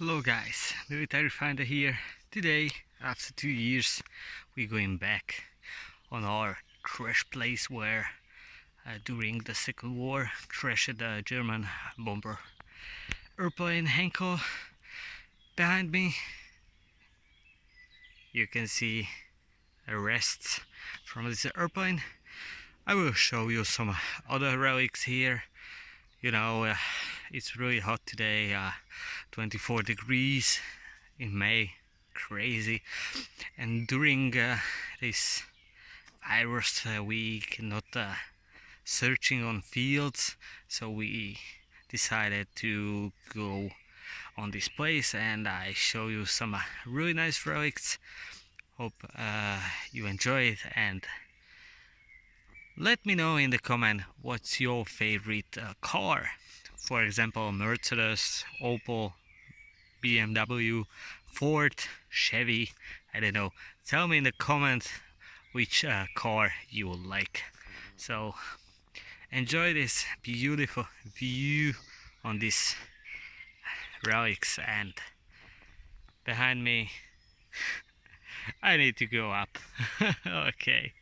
Hello guys, Military Finder here. Today, after 2 years, we're going back on our crash place where during the Second War crashed the German bomber airplane Heinkel. Behind me you can see rests from this airplane. I will show you some other relics here. It's really hot today, 24 degrees in May, crazy. And during this virus we cannot searching on fields, so we decided to go on this place and I show you some really nice relics. Hope you enjoy it, and let me know in the comment what's your favorite car. For example, Mercedes, Opel, BMW, Ford, Chevy, I don't know. Tell me in the comments which car you would like. So enjoy this beautiful view on these relics, and behind me I need to go up. Okay.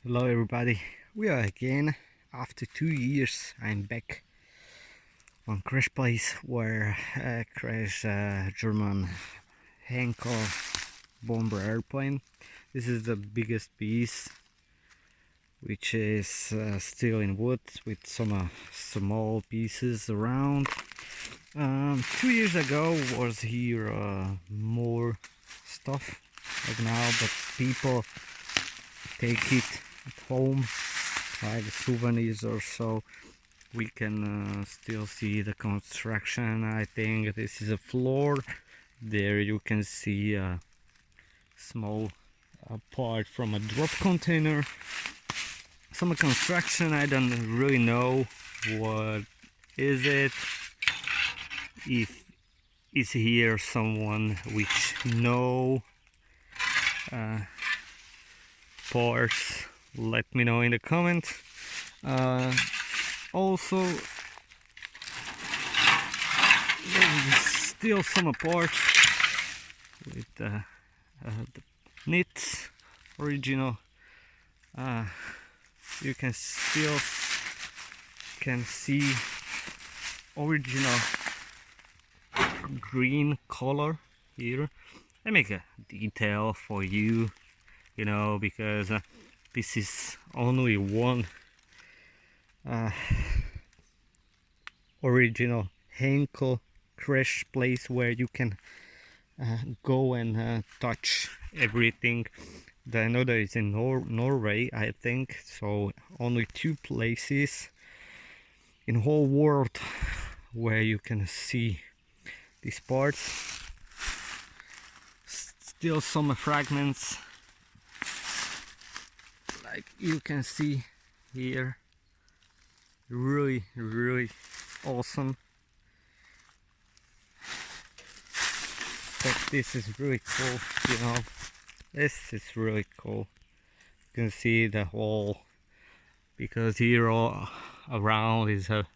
Hello everybody, we are again after 2 years. I'm back on crash place where crashed German Heinkel bomber airplane. This is the biggest piece, which is still in wood with some small pieces around. 2 years ago was here more stuff like now, but people take it at home like souvenirs or so. We can still see the construction. I think this is a floor. There you can see a small part from a drop container. Some construction, I don't really know what is it. If is here someone which know parts, let me know in the comments. Also there is still some parts with the knits original. You can still see original green color here. I make a detail for you, because this is only one original Heinkel crash place where you can go and touch everything. The another is in Norway, I think. So only 2 places in whole world where you can see these parts. Still some fragments, like you can see here. Really awesome. But this is really cool, this is really cool. You can see the whole, because here all around is a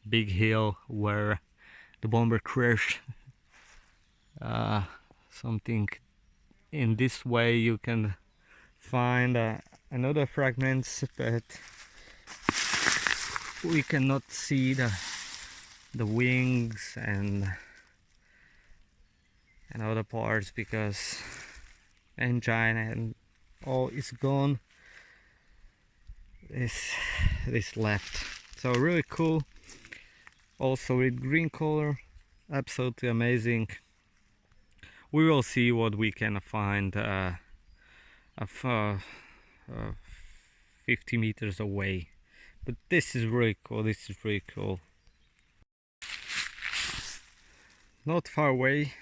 big hill where the bomber crashed. Something in this way you can find another fragments, but we cannot see the wings and other parts because engine and all is gone. This left. So really cool. Also with green color, absolutely amazing. We will see what we can find 50 meters away. But this is really cool, this is really cool. Not far away,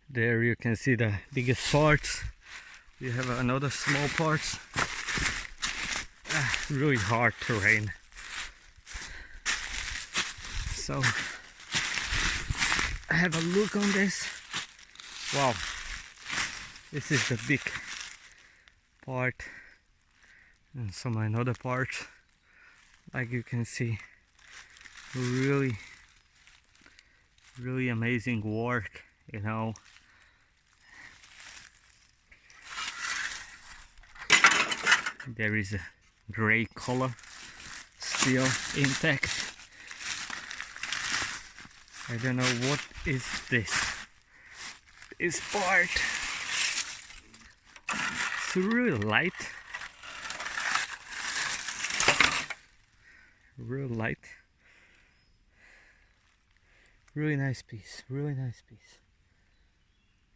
there you can see the biggest parts. You have another small parts. Really hard terrain. So have a look on this. Wow, this is the big part, and some another parts, like you can see. Really amazing work, you know. There is a gray color still intact. I don't know what is this part. It's really light, real light. Really nice piece, really nice piece.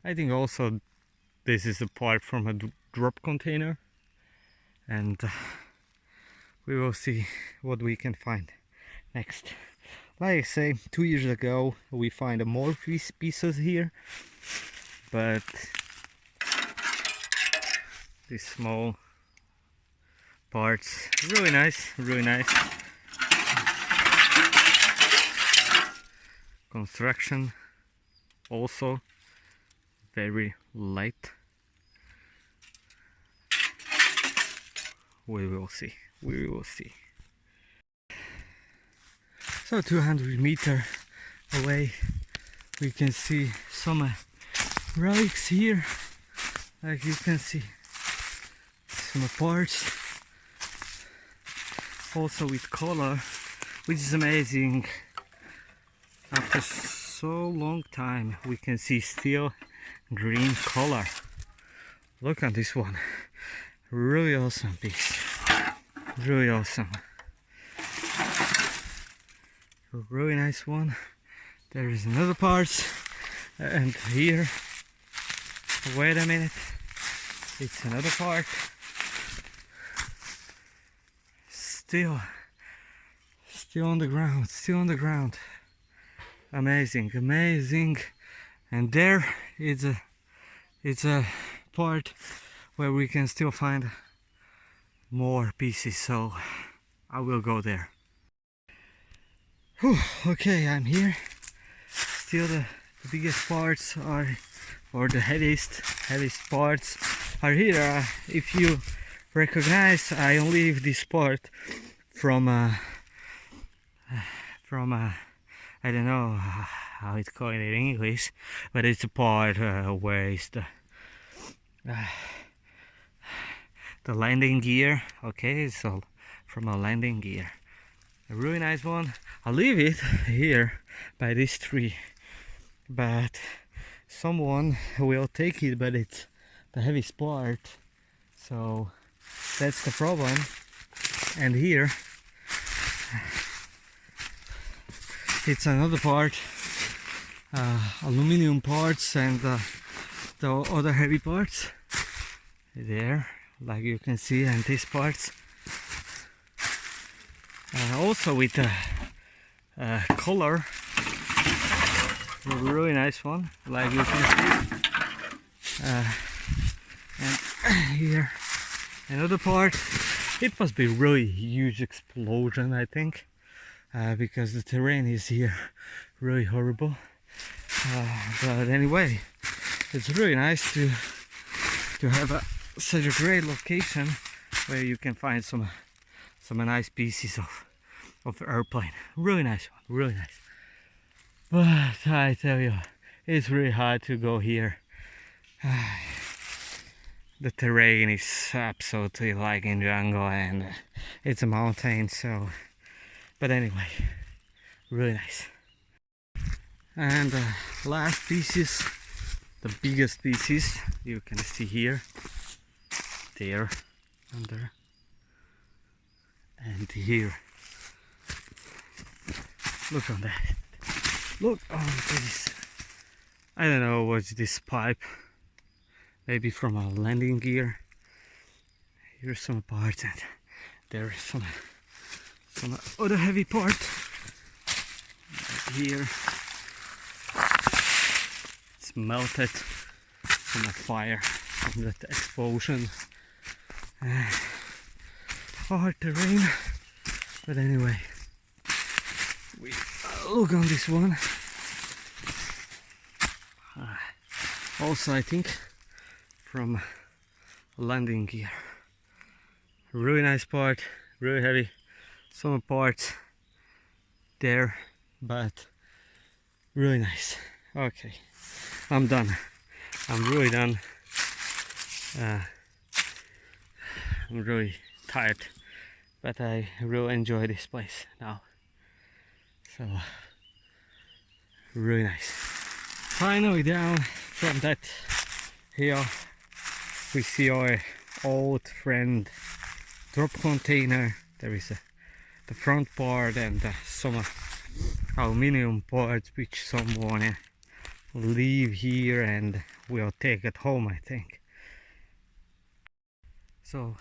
I think also this is a part from a drop container, and we will see what we can find next. Like I say, 2 years ago we find more pieces here, but these small parts, really nice, really nice. Construction also very light. We will see, we will see. So 200 meters away we can see some relics here, like you can see some parts also with color, which is amazing. After so long time we can see still green color. Look at this one, really awesome piece, really awesome. A really nice one. There is another part, and here, wait a minute, it's another part. Still on the ground, still on the ground. Amazing, amazing. And there it's a part where we can still find more pieces, so I will go there. Whew, okay, I'm here. Still the biggest parts are, or the heaviest parts are here. If you recognize, I leave this part from I don't know how it's called in English, but it's a part where it's the landing gear. Okay, so from a landing gear, a really nice one. I'll leave it here by this tree, but someone will take it, but it's the heaviest part, so that's the problem. And here it's another part, aluminum parts and the other heavy parts there, like you can see, and these parts also with the color, a really nice one, like you can see. And here another part. It must be really huge explosion, I think, because the terrain is here really horrible. But anyway, it's really nice to have such a great location where you can find some nice pieces of airplane. Really nice one, really nice. But I tell you, it's really hard to go here. The terrain is absolutely like in jungle, and it's a mountain, so, but anyway, really nice. And the last pieces, the biggest pieces, you can see here, there, under, and here. Look on that. Look on this. I don't know what's this pipe. Maybe from a landing gear. Here's some parts, and there is some other heavy part right here. It's melted from a fire, from that explosion. Hard terrain, but anyway, we look on this one. Also, I think from landing gear. Really nice part, really heavy. Some parts there, but really nice. Okay, I'm done. I'm really done. I'm really tired, but I really enjoy this place now. So really nice. Finally down from that hill, we see our old friend drop container. There is the front part and some aluminium parts which someone leave here and will take it home, I think. So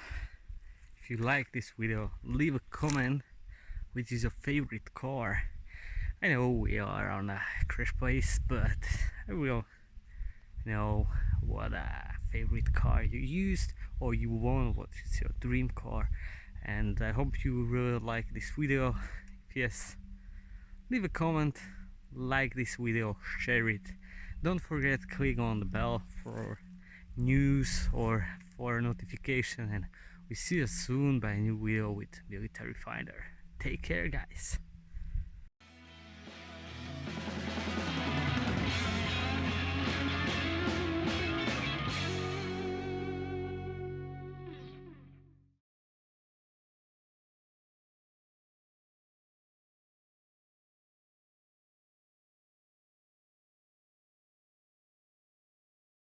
if you like this video, leave a comment which is your favorite car. I know we are on a crash place, but I will know what favorite car you used or you want, what is your dream car. And I hope you really like this video. If yes, leave a comment, like this video, share it. Don't forget click on the bell for news or for notification, and we see you soon by a new video with Military Finder. Take care, guys.